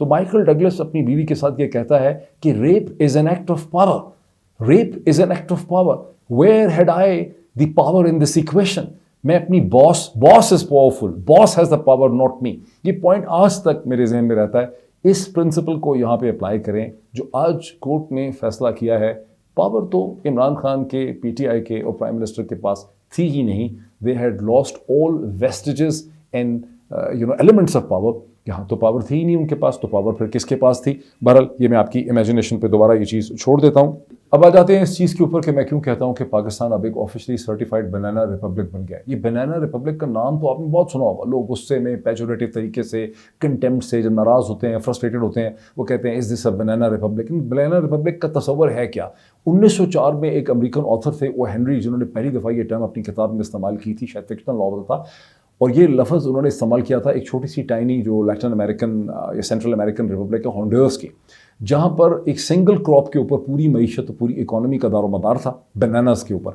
تو Michael Douglas اپنی بیوی کے ساتھ یہ کہتا ہے کہ rape is an act of power, rape is an act of power, where had I the power in this equation. میں اپنی boss is powerful, boss has the power not me. یہ پوائنٹ آج تک میرے ذہن میں رہتا ہے. اس پرنسپل کو یہاں پہ اپلائی کریں جو آج کورٹ نے فیصلہ کیا ہے. پاور تو عمران خان کے, پی ٹی آئی کے اور پرائم منسٹر کے پاس تھی ہی نہیں. They had lost all vestiges and elements of power. یہاں تو پاور تھی ہی نہیں ان کے پاس, تو پاور پھر کس کے پاس تھی؟ بہرحال یہ میں آپ کی امیجنیشن پہ دوبارہ یہ چیز چھوڑ دیتا ہوں. اب آ جاتے ہیں اس چیز کے اوپر کہ میں کیوں کہتا ہوں کہ پاکستان اب ایک آفیشلی سرٹیفائڈ بنانا ریپبلک بن گیا ہے. یہ بنانا ریپبلک کا نام تو آپ نے بہت سنا ہوگا. لوگ غصے میں, پیجوریٹو طریقے سے, کنٹیمپٹ سے جب ناراض ہوتے ہیں, فرسٹریٹڈ ہوتے ہیں, وہ کہتے ہیں از دس اے بنانا ریپبلک. بنانا ریپبلک کا تصور ہے کیا؟ 1904 میں ایک امریکن آتھر تھے او ہینری, جنہوں نے پہلی دفعہ یہ ٹرم اپنی کتاب میں استعمال کی تھی. شاید فکشنل ناول تھا, اور یہ لفظ انہوں نے استعمال کیا تھا ایک چھوٹی سی ٹائنی جو لیٹن امریکن یا سینٹرل امریکن ریپبلک ہے ہونڈورس کی, جہاں پر ایک سنگل کراپ کے اوپر پوری معیشت, پوری اکانومی کا دار و مدار تھا, بناناز کے اوپر.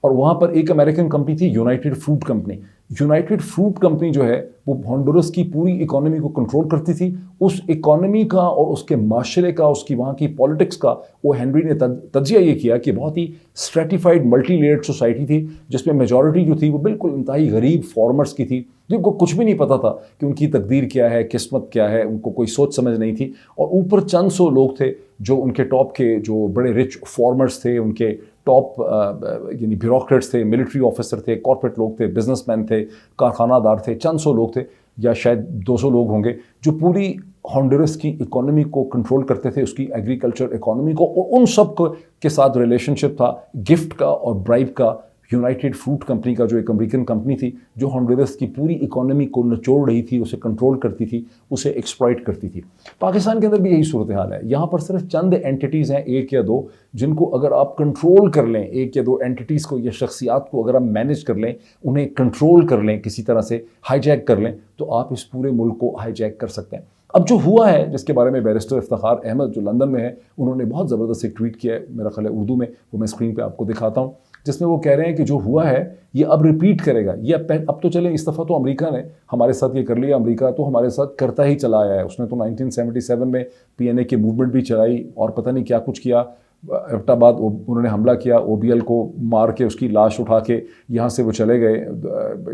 اور وہاں پر ایک امریکن کمپنی تھی United fruit company. United fruit company جو ہے وہ ہونڈورس کی پوری اکانومی کو کنٹرول کرتی تھی. اس اکانومی کا اور اس کے معاشرے کا, اس کی وہاں کی پالیٹکس کا او ہینری نے تجزیہ یہ کیا کہ بہت ہی اسٹریٹیفائڈ ملٹی لیئرڈ سوسائٹی تھی, جس میں میجورٹی جو تھی وہ بالکل انتہائی غریب فارمرز کی تھی, جن کو کچھ بھی نہیں پتا تھا کہ ان کی تقدیر کیا ہے, قسمت کیا ہے, ان کو کوئی سوچ سمجھ نہیں تھی. اور اوپر چند سو لوگ تھے جو ان کے ٹاپ کے جو بڑے رچ فارمرز تھے, ان کے ٹاپ یعنی بیوروکریٹس تھے, ملٹری آفیسر تھے, کارپوریٹ لوگ تھے, بزنس مین تھے, کارخانہ دار تھے. چند سو لوگ تھے یا شاید 200 لوگ ہوں گے جو پوری ہونڈورس کی اکانومی کو کنٹرول کرتے تھے, اس کی ایگریکلچر اکانومی کو. اور ان سب کے ساتھ ریلیشن شپ تھا گفٹ کا اور برائب کا. یونائٹڈ فروٹ کمپنی کا جو ایک امریکن کمپنی تھی جو ہونڈورس کی پوری اکانومی کو نچوڑ رہی تھی, اسے کنٹرول کرتی تھی, اسے ایکسپلائٹ کرتی تھی. پاکستان کے اندر بھی یہی صورتحال ہے. یہاں پر صرف چند اینٹیٹیز ہیں, ایک یا دو, جن کو اگر آپ کنٹرول کر لیں, ایک یا دو اینٹیٹیز کو یا شخصیات کو اگر آپ مینیج کر لیں, انہیں کنٹرول کر لیں, کسی طرح سے ہائی جیک کر لیں, تو آپ اس پورے ملک کو ہائی جیک کر سکتے ہیں. اب جو ہوا ہے, جس کے بارے میں بیرسٹر افتخار احمد جو لندن میں ہے, انہوں نے بہت زبردست ایک ٹویٹ کیا ہے, میرا خیال ہے اردو میں, وہ میں اسکرین پہ آپ کو دکھاتا ہوں, جس میں وہ کہہ رہے ہیں کہ جو ہوا ہے یہ اب ریپیٹ کرے گا. یہ اب تو چلیں, اس دفعہ تو امریکہ نے ہمارے ساتھ یہ کر لیا. امریکہ تو ہمارے ساتھ کرتا ہی چلا آیا ہے. اس نے تو 1977 میں PNA کی موومنٹ بھی چلائی اور پتہ نہیں کیا کچھ کیا. ایبٹ آباد انہوں نے حملہ کیا, OBL کو مار کے اس کی لاش اٹھا کے یہاں سے وہ چلے گئے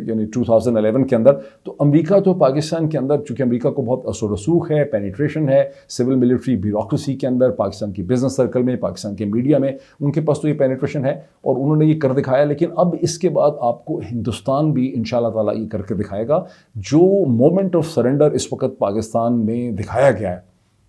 یعنی 2011 کے اندر. تو امریکہ تو پاکستان کے اندر, چونکہ امریکہ کو بہت اثر و رسوخ ہے, پینیٹریشن ہے سول ملٹری بیوروکریسی کے اندر, پاکستان کی بزنس سرکل میں, پاکستان کے میڈیا میں, ان کے پاس تو یہ پینیٹریشن ہے اور انہوں نے یہ کر دکھایا. لیکن اب اس کے بعد آپ کو ہندوستان بھی انشاءاللہ تعالیٰ یہ کر کے دکھائے گا. جو مومنٹ آف سرنڈر اس وقت پاکستان میں دکھایا گیا ہے,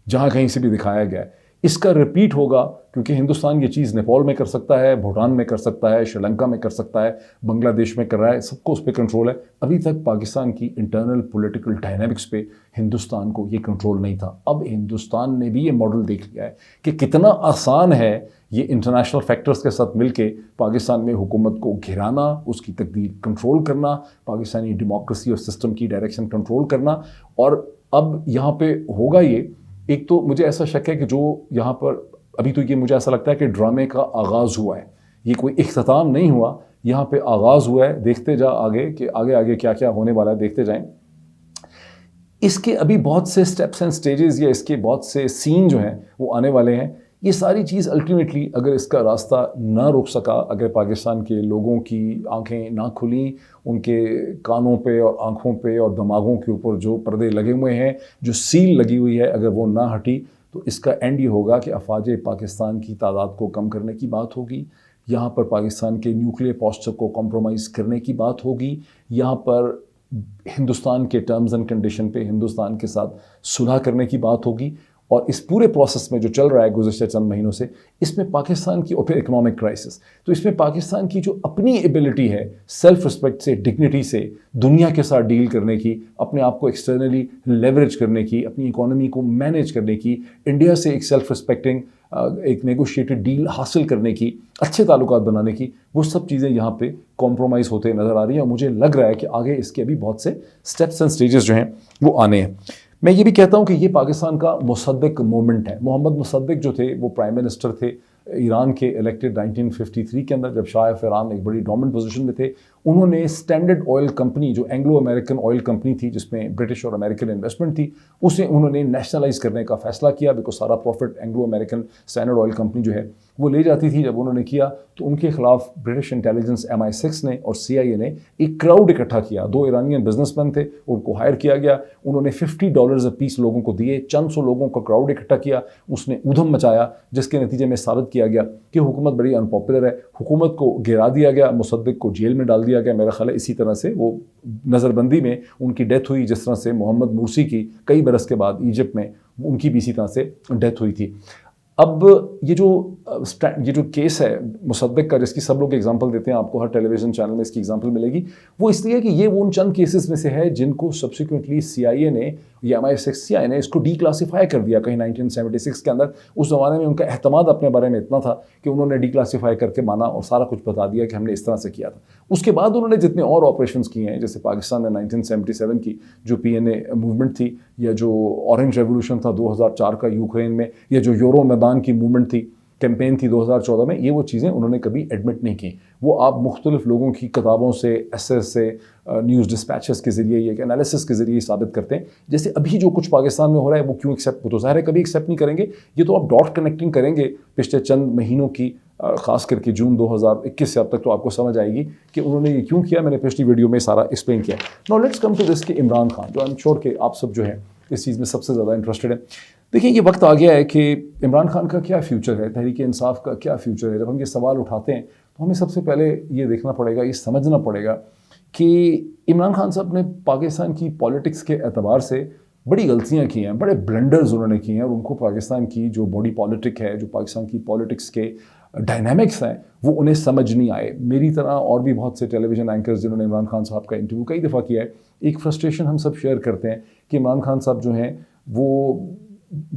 جہاں کہیں سے بھی دکھایا گیا ہے, اس کا ریپیٹ ہوگا. کیونکہ ہندوستان یہ چیز نیپال میں کر سکتا ہے, بھوٹان میں کر سکتا ہے, شری لنکا میں کر سکتا ہے, بنگلہ دیش میں کر رہا ہے, سب کو اس پہ کنٹرول ہے. ابھی تک پاکستان کی انٹرنل پولیٹیکل ڈائنامکس پہ ہندوستان کو یہ کنٹرول نہیں تھا. اب ہندوستان نے بھی یہ ماڈل دیکھ لیا ہے کہ کتنا آسان ہے یہ انٹرنیشنل فیکٹرز کے ساتھ مل کے پاکستان میں حکومت کو گھرانا, اس کی تقدیر کنٹرول کرنا, پاکستانی ڈیموکریسی اور سسٹم کی ڈائریکشن کنٹرول کرنا. اور اب یہاں پہ ہوگا یہ, ایک تو مجھے ایسا شک ہے کہ جو یہاں پر ابھی تو یہ مجھے ایسا لگتا ہے کہ ڈرامے کا آغاز ہوا ہے, یہ کوئی اختتام نہیں ہوا, یہاں پہ آغاز ہوا ہے. دیکھتے جا آگے کہ آگے کیا کیا ہونے والا ہے, دیکھتے جائیں. اس کے ابھی بہت سے سٹیپس اینڈ سٹیجز یا اس کے بہت سے سین جو ہیں وہ آنے والے ہیں. یہ ساری چیز الٹیمیٹلی اگر اس کا راستہ نہ روک سکا, اگر پاکستان کے لوگوں کی آنکھیں نہ کھلیں, ان کے کانوں پہ اور آنکھوں پہ اور دماغوں کے اوپر جو پردے لگے ہوئے ہیں, جو سیل لگی ہوئی ہے, اگر وہ نہ ہٹی, تو اس کا اینڈ یہ ہوگا کہ افواج پاکستان کی تعداد کو کم کرنے کی بات ہوگی, یہاں پر پاکستان کے نیوکلیئر پوسچر کو کمپرومائز کرنے کی بات ہوگی, یہاں پر ہندوستان کے ٹرمز اینڈ کنڈیشن پہ ہندوستان کے ساتھ صلح کرنے کی بات ہوگی. اور اس پورے پروسیس میں جو چل رہا ہے گزشتہ چند مہینوں سے, اس میں پاکستان کی اور پھر اکنامک کرائسس, تو اس میں پاکستان کی جو اپنی ایبلٹی ہے سیلف رسپیکٹ سے, ڈگنیٹی سے دنیا کے ساتھ ڈیل کرنے کی, اپنے آپ کو ایکسٹرنلی لیوریج کرنے کی, اپنی اکانومی کو مینیج کرنے کی, انڈیا سے ایک سیلف رسپیکٹنگ ایک نیگوشیٹڈ ڈیل حاصل کرنے کی, اچھے تعلقات بنانے کی, وہ سب چیزیں یہاں پہ کمپرومائز ہوتے نظر آ رہی ہیں. اور مجھے لگ رہا ہے کہ آگے اس کے ابھی بہت سے سٹیپس اینڈ سٹیجز جو ہیں وہ آنے ہیں. میں یہ بھی کہتا ہوں کہ یہ پاکستان کا مصدق مومنٹ ہے. محمد مصدق جو تھے وہ پرائم منسٹر تھے ایران کے, الیکٹڈ 1953 کے اندر, جب شاہ ایران ایک بڑی ڈومننٹ پوزیشن میں تھے. انہوں نے اسٹینڈرڈ آئل کمپنی جو اینگلو امریکن آئل کمپنی تھی جس میں برٹش اور امریکن انویسٹمنٹ تھی اسے انہوں نے نیشنلائز کرنے کا فیصلہ کیا، بیکاز سارا profit Anglo American Standard Oil company جو ہے وہ لے جاتی تھی۔ جب انہوں نے کیا تو ان کے خلاف برٹش انٹیلیجنس MI6 نے اور CIA نے ایک کراؤڈ اکٹھا کیا، 2 ایرانین بزنس مین تھے، ان کو ہائر کیا گیا، انہوں نے $50 اپیس لوگوں کو دیے، چند سو لوگوں کا کراؤڈ اکٹھا کیا، اس نے ادھم مچایا جس کے نتیجے میں ثابت کیا گیا کہ حکومت بڑی ان پاپولر ہے، حکومت کو گرا دیا گیا، مصدق کو جیل میں ڈال دیا گیا۔ میرا خیال ہے اسی طرح سے وہ نظر بندی میں ان کی ڈیتھ ہوئی، جس طرح سے محمد مرسی کی کئی برس کے بعد ایجپٹ میں ان کی بھی اسی طرح سے ڈیتھ ہوئی تھی۔ اب یہ جو کیس ہے مصدق کا، جس کی سب لوگ ایگزامپل دیتے ہیں، آپ کو ہر ٹیلی ویژن چینل میں اس کی ایگزامپل ملے گی، وہ اس لیے کہ یہ وہ ان چند کیسز میں سے ہے جن کو سبسیکوئنٹلی CIA نے یا MI6 نے اس کو ڈی کلاسیفائی کر دیا کہیں 1976 کے اندر۔ اس زمانے میں ان کا اعتماد اپنے بارے میں اتنا تھا کہ انہوں نے ڈی کلاسیفائی کر کے مانا اور سارا کچھ بتا دیا کہ ہم نے اس طرح سے کیا تھا۔ اس کے بعد انہوں نے جتنے اور آپریشنز کیے ہیں، جیسے پاکستان میں 1977 کی جو PNA موومنٹ تھی، یا جو اورنج ریولوشن تھا 2004 کا یوکرین میں، یا جو یورو میدان کی موومنٹ تھی، کیمپین تھی 2014 میں، یہ وہ چیزیں انہوں نے کبھی ایڈمٹ نہیں کی۔ وہ آپ مختلف لوگوں کی کتابوں سے، ایسیز سے، نیوز ڈسپیچز کے ذریعے، یہ انالیسس کے ذریعے ثابت کرتے ہیں۔ جیسے ابھی جو کچھ پاکستان میں ہو رہا ہے وہ کیوں ایکسیپٹ، وہ تو ظاہر ہے کبھی ایکسیپٹ نہیں کریں گے۔ یہ تو آپ ڈاٹ کنیکٹنگ کریں گے پچھلے چند مہینوں کی، خاص کر کے جون 2021 سے اب تک، تو آپ کو سمجھ آئے گی کہ انہوں نے یہ کیوں کیا۔ میں نے پچھلی ویڈیو میں سارا ایکسپلین کیا۔ Now let's come to this کہ عمران خان، جو آئی ایم شیور کہ آپ سب جو ہے اس چیز میں سب سے زیادہ انٹرسٹڈ ہیں۔ دیکھیں یہ وقت آ گیا ہے کہ عمران خان کا کیا فیوچر ہے، تحریک انصاف کا کیا فیوچر ہے۔ جب ہم یہ سوال اٹھاتے ہیں تو ہمیں سب سے پہلے یہ دیکھنا پڑے گا، یہ سمجھنا پڑے گا کہ عمران خان صاحب نے پاکستان کی پالیٹکس کے اعتبار سے بڑی غلطیاں کی ہیں، بڑے بلنڈرز انہوں نے کیے ہیں، اور ان کو پاکستان کی جو باڈی پالیٹک ہے، جو پاکستان کی پالیٹکس کے ڈائنامکس ہیں، وہ انہیں سمجھ نہیں آئے۔ میری طرح اور بھی بہت سے ٹیلی ویژن اینکرز جنہوں نے عمران خان صاحب کا انٹرویو کئی دفعہ کیا ہے، ایک فرسٹریشن ہم سب شیئر کرتے ہیں کہ عمران خان صاحب جو ہیں وہ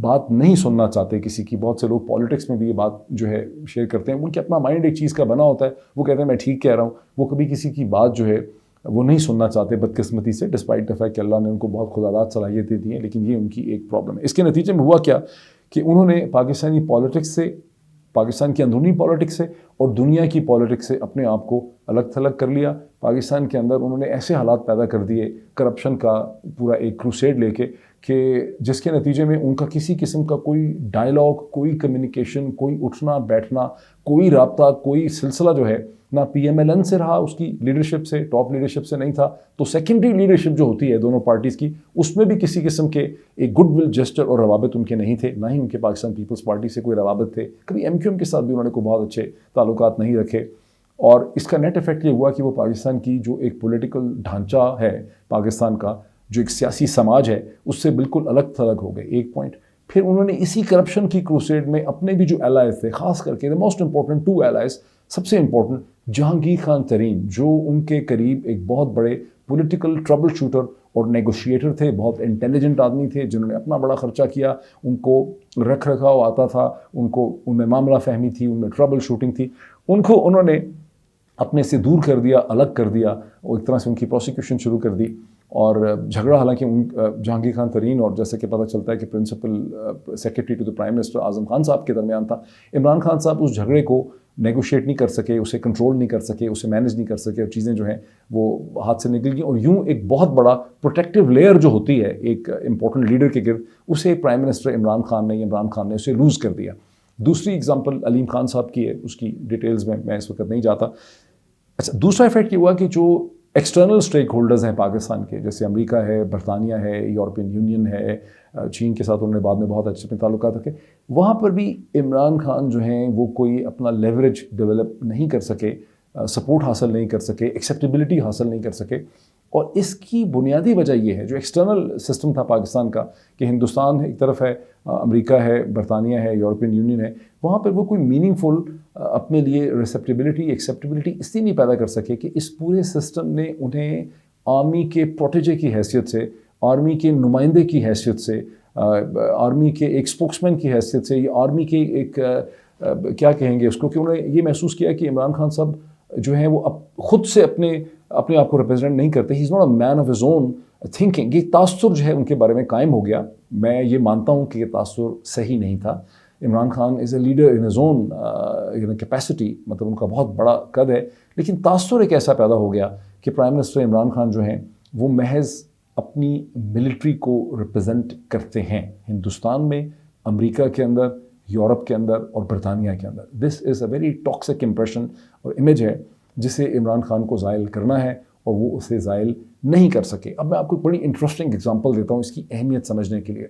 بات نہیں سننا چاہتے کسی کی۔ بہت سے لوگ پالیٹکس میں بھی یہ بات جو ہے شیئر کرتے ہیں، ان کے اپنا مائنڈ ایک چیز کا بنا ہوتا ہے، وہ کہتے ہیں میں ٹھیک کہہ رہا ہوں، وہ کبھی کسی کی بات جو ہے وہ نہیں سننا چاہتے بدقسمتی سے، ڈسپائٹ دا فیکٹ کہ اللہ نے ان کو بہت خداداد صلاحیتیں دی ہیں، لیکن یہ ان کی ایک پرابلم ہے۔ اس کے نتیجے میں ہوا کیا کہ انہوں نے پاکستانی پالیٹکس سے، پاکستان کی اندرونی پالیٹکس سے اور دنیا کی پالیٹکس سے اپنے آپ کو الگ تھلگ کر لیا۔ پاکستان کے اندر انہوں نے ایسے حالات پیدا کر دیے کرپشن کا پورا ایک کروسیڈ لے کے، کہ جس کے نتیجے میں ان کا کسی قسم کا کوئی ڈائلاگ، کوئی کمیونیکیشن، کوئی اٹھنا بیٹھنا، کوئی رابطہ، کوئی سلسلہ جو ہے نہ PMLN سے رہا، اس کی لیڈرشپ سے، ٹاپ لیڈرشپ سے نہیں تھا، تو سیکنڈری لیڈرشپ جو ہوتی ہے دونوں پارٹیز کی، اس میں بھی کسی قسم کے ایک گڈ ول جسچر اور روابط ان کے نہیں تھے، نہ ہی ان کے پاکستان پیپلز پارٹی سے کوئی روابط تھے۔ کبھی MQM کے ساتھ بھی انہوں نے کوئی بہت اچھے تعلقات نہیں رکھے، اور اس کا نیٹ افیکٹ یہ ہوا کہ وہ پاکستان کی جو ایک پولیٹیکل ڈھانچہ ہے پاکستان کا، جو ایک سیاسی سماج ہے، اس سے بالکل الگ تھلگ ہو گئے۔ ایک پوائنٹ پھر انہوں نے اسی کرپشن کی کروسیڈ میں اپنے بھی جو الائز تھے، خاص کر کے موسٹ امپورٹنٹ 2 الائز، سب سے امپورٹنٹ جہانگیر خان ترین، جو ان کے قریب ایک بہت بڑے پولیٹیکل ٹربل شوٹر اور نیگوشیٹر تھے، بہت انٹیلیجنٹ آدمی تھے، جنہوں نے اپنا بڑا خرچہ کیا، ان کو رکھ رکھاؤ آتا تھا، ان میں معاملہ فہمی تھی، ان میں ٹربل شوٹنگ تھی، ان کو انہوں نے اپنے سے دور کر دیا، الگ کر دیا، اور ایک طرح سے ان کی پروسیکیوشن شروع کر دی۔ اور جھگڑا حالانکہ جہانگیر خان ترین اور جیسے کہ پتہ چلتا ہے کہ principal secretary to the prime minister Azam Khan Sahab کے درمیان تھا، عمران خان صاحب اس جھگڑے کو نیگوشیٹ نہیں کر سکے، اسے کنٹرول نہیں کر سکے، اسے مینیج نہیں کر سکے، اور چیزیں جو ہیں وہ ہاتھ سے نکل گئیں، اور یوں ایک بہت بڑا پروٹیکٹیو لیئر جو ہوتی ہے ایک امپورٹنٹ لیڈر کے گرد، اسے پرائم منسٹر عمران خان نے اسے لوز کر دیا۔ دوسری اگزامپل علیم خان صاحب کی ہے، اس کی ڈیٹیلز میں اس وقت نہیں جاتا۔ اچھا، دوسرا ایفیکٹ یہ ہوا کہ جو ایکسٹرنل اسٹیک ہولڈرز ہیں پاکستان کے، جیسے امریکہ ہے، برطانیہ ہے، یورپین یونین ہے، چین کے ساتھ انہوں نے بعد میں بہت اچھے اپنے تعلقات رکھے، وہاں پر بھی عمران خان جو ہیں وہ کوئی اپنا لیوریج ڈیولپ نہیں کر سکے، سپورٹ حاصل نہیں کر سکے، ایکسیپٹیبلٹی حاصل نہیں کر سکے۔ اور اس کی بنیادی وجہ یہ ہے، جو ایکسٹرنل سسٹم تھا پاکستان کا، کہ ہندوستان ایک طرف ہے، امریکہ ہے، برطانیہ ہے، یورپین یونین ہے، وہاں پر وہ کوئی میننگ فل اپنے لیے ریسیپٹیبلٹی، ایکسیپٹیبلٹی اس لیے نہیں پیدا کر سکے کہ اس پورے سسٹم نے انہیں آرمی کے پروٹیجے کی حیثیت سے، آرمی کے نمائندے کی حیثیت سے، آرمی کے ایک اسپوکسمین کی حیثیت سے، یا آرمی کے ایک کیا کہیں گے اس کو، کہ انہوں نے یہ محسوس کیا کہ عمران خان صاحب جو ہیں وہ خود سے اپنے آپ کو ریپرزینٹ نہیں کرتے، he is not a man of his own thinking. یہ تاثر جو ہے ان کے بارے میں قائم ہو گیا۔ میں یہ مانتا ہوں کہ یہ تاثر صحیح نہیں تھا، Imran Khan is a leader in his own capacity, مطلب ان کا بہت بڑا قد ہے، لیکن تاثر ایک ایسا پیدا ہو گیا کہ پرائم منسٹر عمران خان جو ہیں وہ محض اپنی ملٹری کو ریپرزینٹ کرتے ہیں ہندوستان میں، امریکہ کے اندر، یورپ کے اندر اور برطانیہ کے اندر. دس از اے ویری ٹاکسک امپریشن اور امیج ہے جسے عمران خان کو زائل کرنا ہے اور وہ اسے زائل نہیں کر سکے. اب میں آپ کو ایک بڑی انٹرسٹنگ اگزامپل دیتا ہوں اس کی اہمیت سمجھنے کے لیے.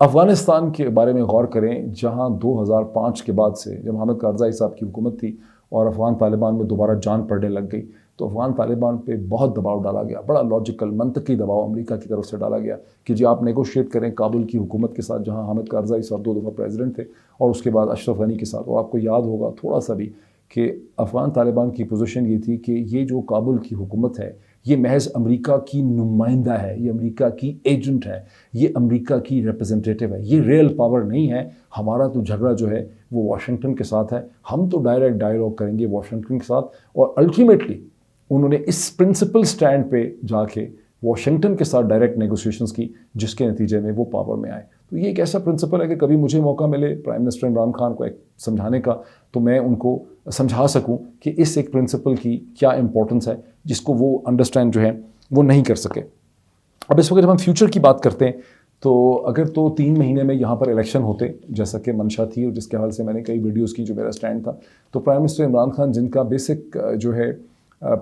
افغانستان کے بارے میں غور کریں، جہاں 2005 کے بعد سے جب حامد کارزائی صاحب کی حکومت تھی اور افغان طالبان میں دوبارہ جان پڑنے لگ گئی، تو افغان طالبان پہ بہت دباؤ ڈالا گیا، بڑا لاجیکل منطقی دباؤ امریکہ کی طرف سے ڈالا گیا کہ جی آپ نیگوشیٹ کریں کابل کی حکومت کے ساتھ، جہاں حامد کارزائی صاحب 2 دفعہ پریزیڈنٹ تھے، اور اس کے بعد اشرف غنی کے ساتھ. اور آپ کو یاد ہوگا تھوڑا سا بھی کہ افغان طالبان کی پوزیشن یہ تھی کہ یہ جو کابل کی حکومت ہے یہ محض امریکہ کی نمائندہ ہے، یہ امریکہ کی ایجنٹ ہے، یہ امریکہ کی ریپرزنٹیٹیو ہے، یہ ریئل پاور نہیں ہے. ہمارا تو جھگڑا جو ہے وہ واشنگٹن کے ساتھ ہے، ہم تو ڈائریکٹ ڈائیلاگ کریں گے واشنگٹن کے ساتھ. اور الٹیمیٹلی انہوں نے اس پرنسپل سٹینڈ پہ جا کے واشنگٹن کے ساتھ ڈائریکٹ نیگوسیشنز کی، جس کے نتیجے میں وہ پاور میں آئے. تو یہ ایک ایسا پرنسپل ہے کہ کبھی مجھے موقع ملے پرائم منسٹر عمران خان کو ایک سمجھانے کا تو میں ان کو سمجھا سکوں کہ اس ایک پرنسپل کی کیا امپورٹنس ہے جس کو وہ انڈرسٹینڈ جو ہے وہ نہیں کر سکے. اب اس وقت جب ہم فیوچر کی بات کرتے ہیں تو اگر تو 3 مہینے میں یہاں پر الیکشن ہوتے جیسا کہ منشا تھی اور جس کے حوالے سے میں نے کئی ویڈیوز کی جو میرا سٹینڈ تھا، تو پرائم منسٹر عمران خان جن کا بیسک جو ہے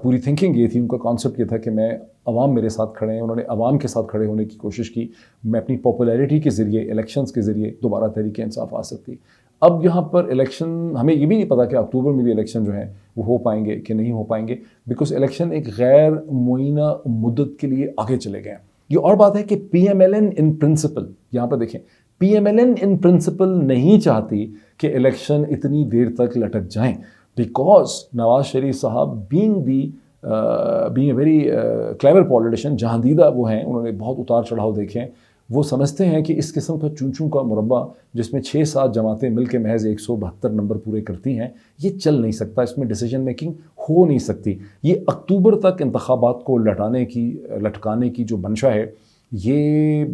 پوری تھنکنگ یہ تھی، ان کا کانسیپٹ یہ تھا کہ میں عوام میرے ساتھ کھڑے ہیں، انہوں نے عوام کے ساتھ کھڑے ہونے کی کوشش کی. میں اپنی پاپولیرٹی کے ذریعے، الیکشنز کے ذریعے دوبارہ تحریک انصاف آ سکتی. اب یہاں پر الیکشن ہمیں یہ بھی نہیں پتا کہ اکتوبر میں بھی الیکشن جو ہیں وہ ہو پائیں گے کہ نہیں ہو پائیں گے، بیکاز الیکشن ایک غیر معینہ مدت کے لیے آگے چلے گئے ہیں. یہ اور بات ہے کہ P M L N in principle, یہاں پر دیکھیں، P M L N in principle نہیں چاہتی کہ الیکشن اتنی دیر تک لٹک جائیں، بیکاز نواز شریف صاحب being a very clever politician, جہاندیدہ وہ ہیں، انہوں نے بہت اتار چڑھاؤ دیکھے ہیں. وہ سمجھتے ہیں کہ اس قسم کا چونچوں کا مربع جس میں 6-7 جماعتیں مل کے محض 172 نمبر پورے کرتی ہیں، یہ چل نہیں سکتا، اس میں ڈیسیجن میکنگ ہو نہیں سکتی. یہ اکتوبر تک انتخابات کو لٹکانے کی جو منشا ہے یہ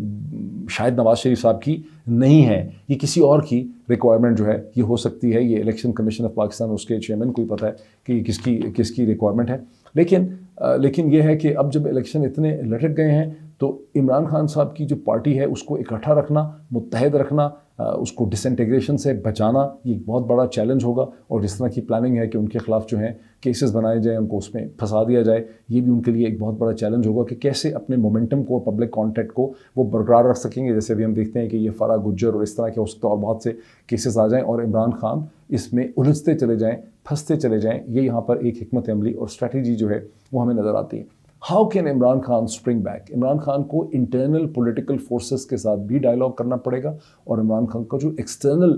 شاید نواز شریف صاحب کی نہیں ہے، یہ کسی اور کی ریکوائرمنٹ جو ہے یہ ہو سکتی ہے. یہ الیکشن کمیشن آف پاکستان، اس کے چیئرمین کو ہی پتہ ہے کہ یہ کس کی ریکوائرمنٹ ہے. لیکن یہ ہے کہ اب جب الیکشن اتنے لٹک گئے ہیں تو عمران خان صاحب کی جو پارٹی ہے اس کو اکٹھا رکھنا، متحد رکھنا، اس کو ڈس انٹیگریشن سے بچانا، یہ ایک بہت بڑا چیلنج ہوگا. اور جس طرح کی پلاننگ ہے کہ ان کے خلاف جو ہیں کیسز بنائے جائیں، ان کو اس میں پھنسا دیا جائے، یہ بھی ان کے لیے ایک بہت بڑا چیلنج ہوگا کہ کیسے اپنے مومنٹم کو، پبلک کانٹیکٹ کو وہ برقرار رکھ سکیں گے. جیسے بھی ہم دیکھتے ہیں کہ یہ فرا گجر اور اس طرح کے اور بہت سے کیسز آ جائیں اور عمران خان اس میں الجھتے چلے جائیں، پھنستے چلے جائیں. یہ یہاں پر ایک حکمت عملی اور اسٹریٹجی جو ہے وہ ہمیں نظر آتی ہے. How can Imran Khan spring back? Imran Khan کو انٹرنل پولیٹیکل فورسز کے ساتھ بھی ڈائلاگ کرنا پڑے گا، اور عمران خان کا جو ایکسٹرنل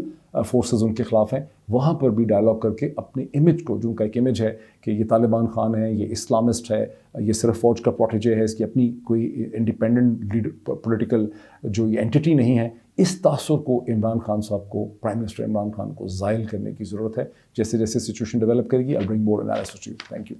فورسز ان کے خلاف ہیں وہاں پر بھی ڈائلاگ کر کے اپنی امیج کو، جو ان کا ایک امیج ہے کہ یہ طالبان خان ہے، یہ اسلامسٹ ہے، یہ صرف فوج کا پروٹیجے ہے، اس کی اپنی کوئی انڈیپینڈنٹ لیڈر پولیٹیکل جو یہ اینٹی نہیں ہے، اس تاثر کو عمران خان صاحب کو، پرائم منسٹر عمران خان کو زائل کرنے کی ضرورت ہے. جیسے جیسے سچویشن ڈیولپ کرے گی، I'll bring more analysis to you. Thank you.